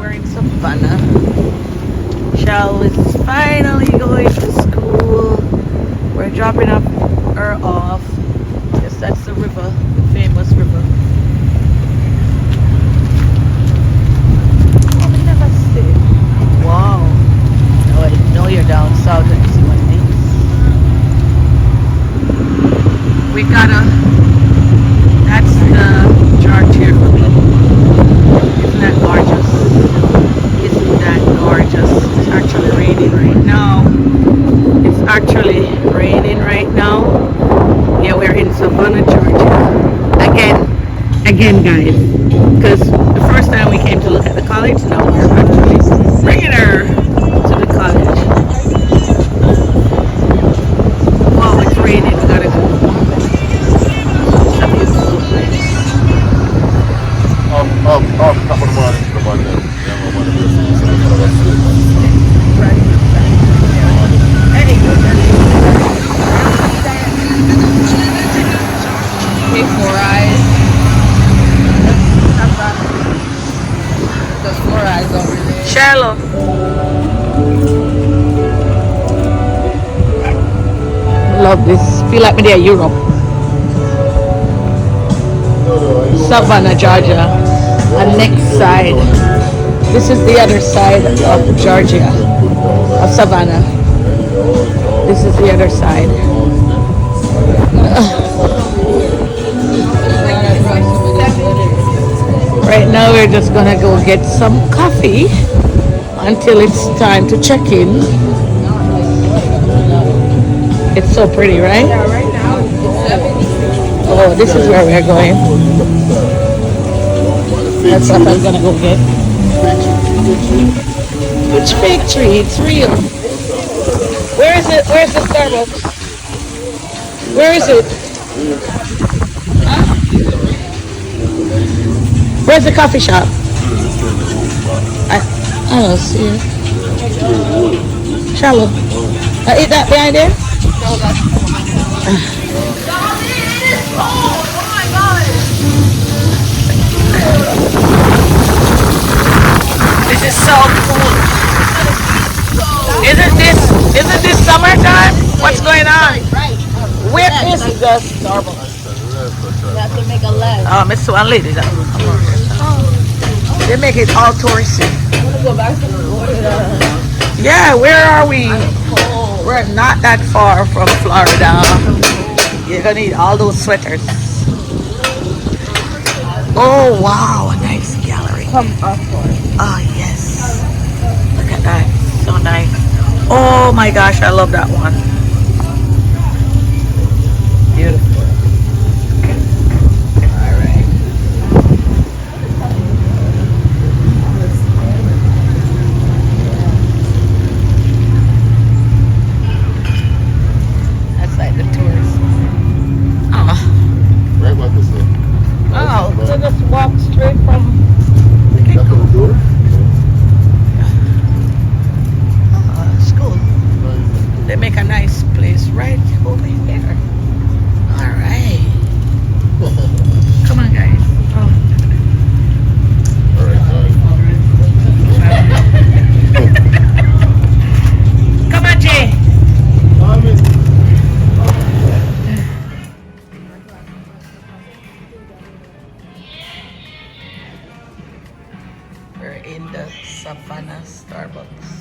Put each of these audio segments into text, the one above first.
we're in Savannah. Shell is finally going to school. We're dropping her off. Yes, that's the river, the famous river. Oh, we never stay. Wow. No, I know you're down south and see what it is. We gotta. That's the Georgia river. Isn't that gorgeous? Isn't that gorgeous? It's actually raining right now. It's actually raining right now. Yeah, we're in Savannah, Georgia. Again, guys. Because the first time we came to look at the college, now we're actually bringing her to the college. Wow, it's raining. We gotta go. It's a beautiful place. Hey, 4 eyes. There's 4 eyes over there. Shallow. Love this. Feel like me there, Europe. Savannah, Georgia. And next side. This is the other side of Georgia, of Savannah. This is the other side. Right now we're just gonna go get some coffee until it's time to check in. It's so pretty, right? Yeah, right now it's 76. Oh, this is where we're going. That's what I'm gonna go get. Which fake tree? It's real. Where is it? Where's the Starbucks? Where is it? Huh? Where's the coffee shop? I don't see it. Shallow. Is that behind there? This is so cool. Isn't this summertime? What's going on? Where is the Starbucks? You have to make a left. Oh, Miss Swan Lady. They make it all touristy. I'm gonna go back to Florida. Yeah, where are we? We're not that far from Florida. You're gonna need all those sweaters. Oh wow, a nice gallery. Come up for it. Oh yes. Look at that. So nice. Oh my gosh, I love that one. Beautiful. Alright. That's like the tourist. Oh. Right about this way. Oh, so just walk straight from That's the door? school. They make a nice place right over there. All right. Come on, guys. Oh. All right, Come on, Jay. We're in the Savannah Starbucks.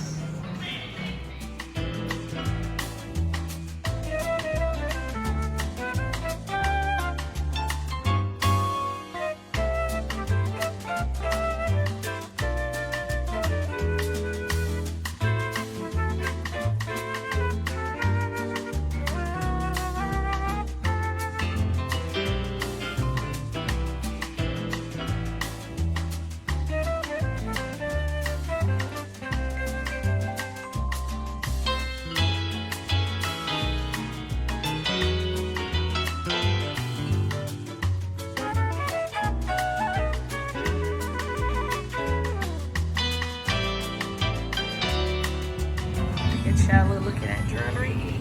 Shallow looking at jewelry.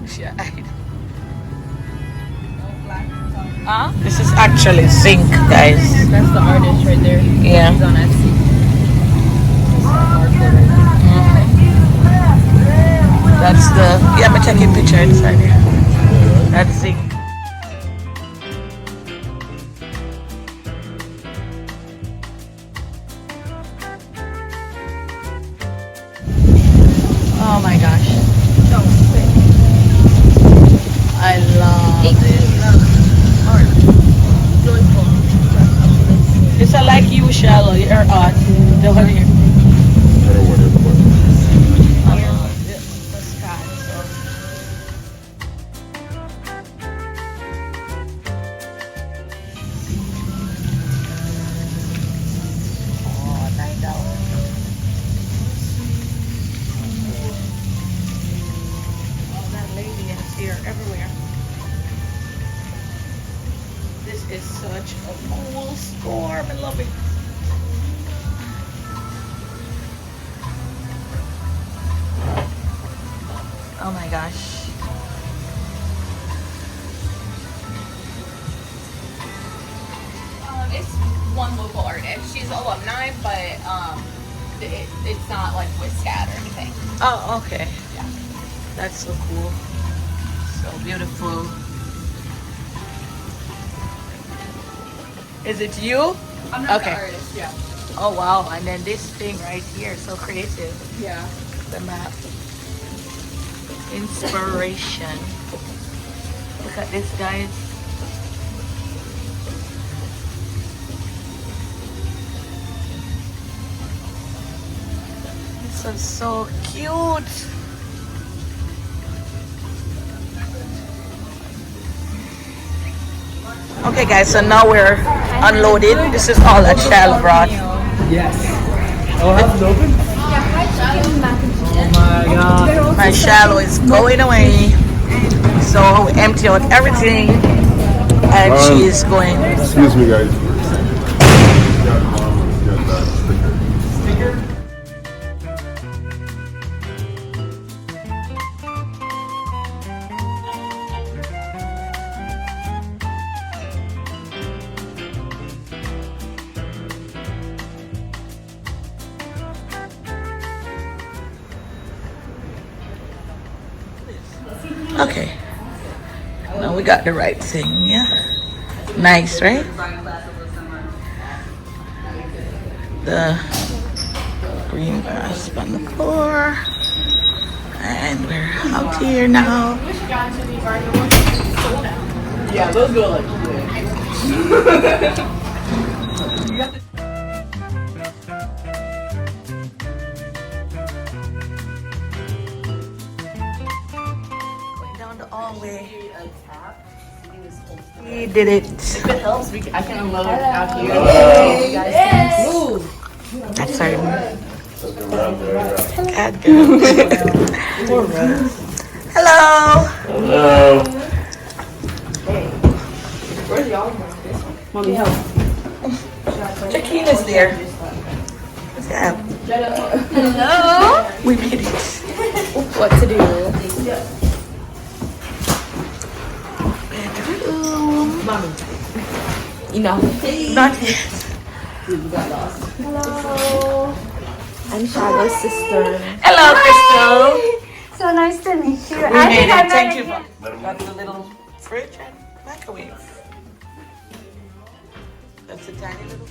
Shide. This is actually zinc, guys. That's the artist right there. Yeah. He's on Etsy. That's the, yeah, I'm taking a picture inside here. That's the, oh my gosh. I love this. It's a like you shallow, you're on the one here. I don't want it, but The sky, so. Oh, night out. Oh, that lady is here everywhere. This is such a cool storm. I love it. Oh my gosh. It's one local artist. She's alumni, but it's not like with SCAD or anything. Oh, okay. Yeah. That's so cool. So beautiful. Is it you? I'm not Okay. the artist, yeah. Oh wow. And then this thing right here, so creative. Yeah. The map. Inspiration. Look at this, guys. This is so cute. Okay guys, so now we're unloaded. This is all that Shell brought. Yes. Oh, have it open? Oh my god. My shallow is going away. So we empty out everything and she is going. excuse me, guys. Got that sticker. Okay. Now we got the right thing, yeah? Nice, right? The green grass on the floor. And we're out here now. Yeah, those go like Going down the hallway. We did it. If it helps, I can unload it out here. You guys can move. That's our cat girl. Hello. Hello. Where's y'all? Mommy, help. Jaquina's there. Yeah, Hello. we made it. What to do? Bedroom. Mommy. Enough. Not yet. Hello. I'm Shadow's sister. Hello, Crystal. So nice to meet you. We made it. Thank you. Got the little fridge and microwave. That's a tiny little.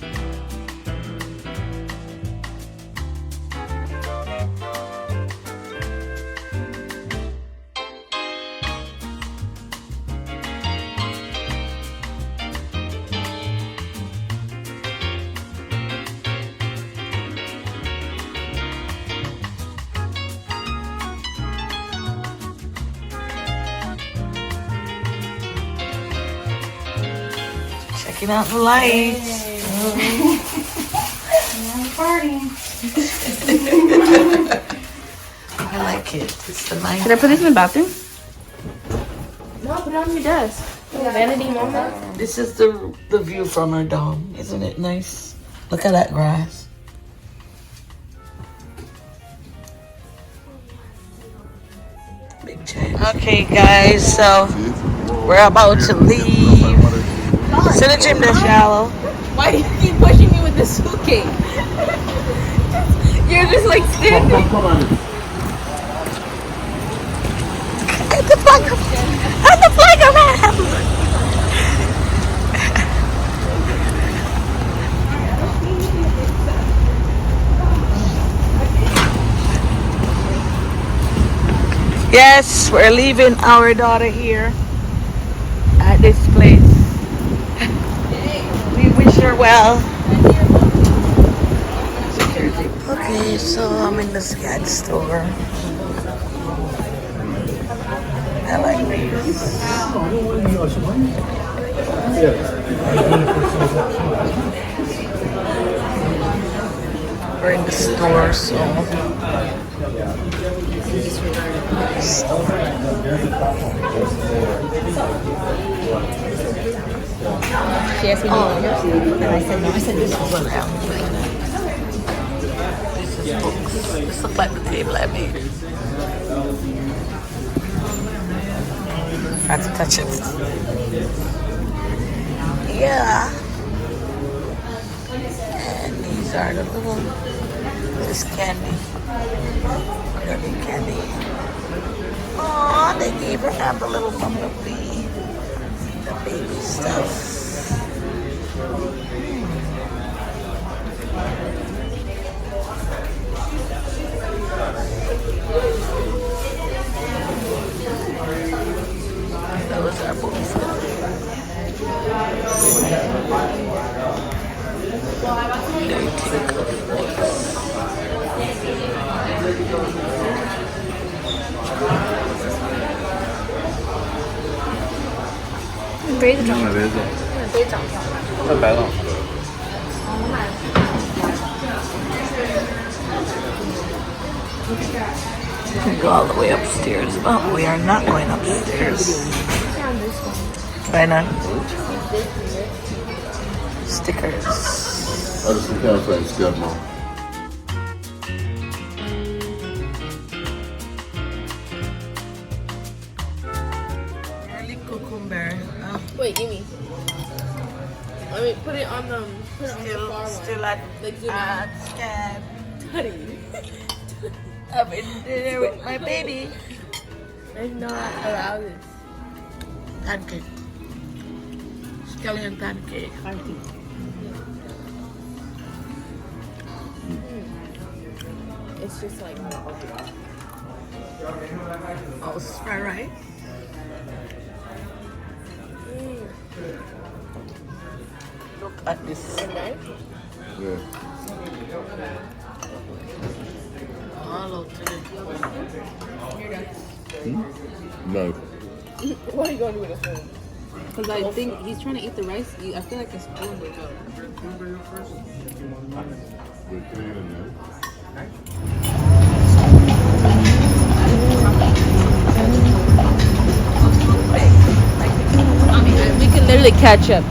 Checking out the lights. Party. I like it. It's the night. Can I put this in the bathroom? No, put it on your desk. Vanity moment. This is the view from our dome. Isn't it nice? Look at that grass. Big change. Okay, guys. So we're about to leave. To the gym, that's shallow. Why do you keep pushing me with the suitcase? You're just like standing. Come on. I'm the flag man. Yes, we're leaving our daughter here at this place. We wish her well. Okay, so I'm in the scat store. I like these. We're in the store, so. She asked me, and I said no. I said this is what This is books. This looks like the table I made. I have to touch it. Yeah. And these are the little, this candy. Really candy. Aw, they gave her the little bumblebee. The baby stuff. Those are books.杯子，买杯子，那白了。You can go all the way upstairs, but we are not going upstairs. Why not? Stickers. Oh, this is kind of like step mom. Garlic cucumber. Wait, give me. Let me put it on the far one. Still at Scab. Honey. I'm in there with my baby. I'm not allowed this. Pancake. Scallion pancake. It's just like. Oh, it's fried rice. Look at this. Yeah. All out to it. No. What are you going to do with a spoon? Because I think he's trying to eat the rice. I feel like a spoon would go. I mean, we can literally catch up.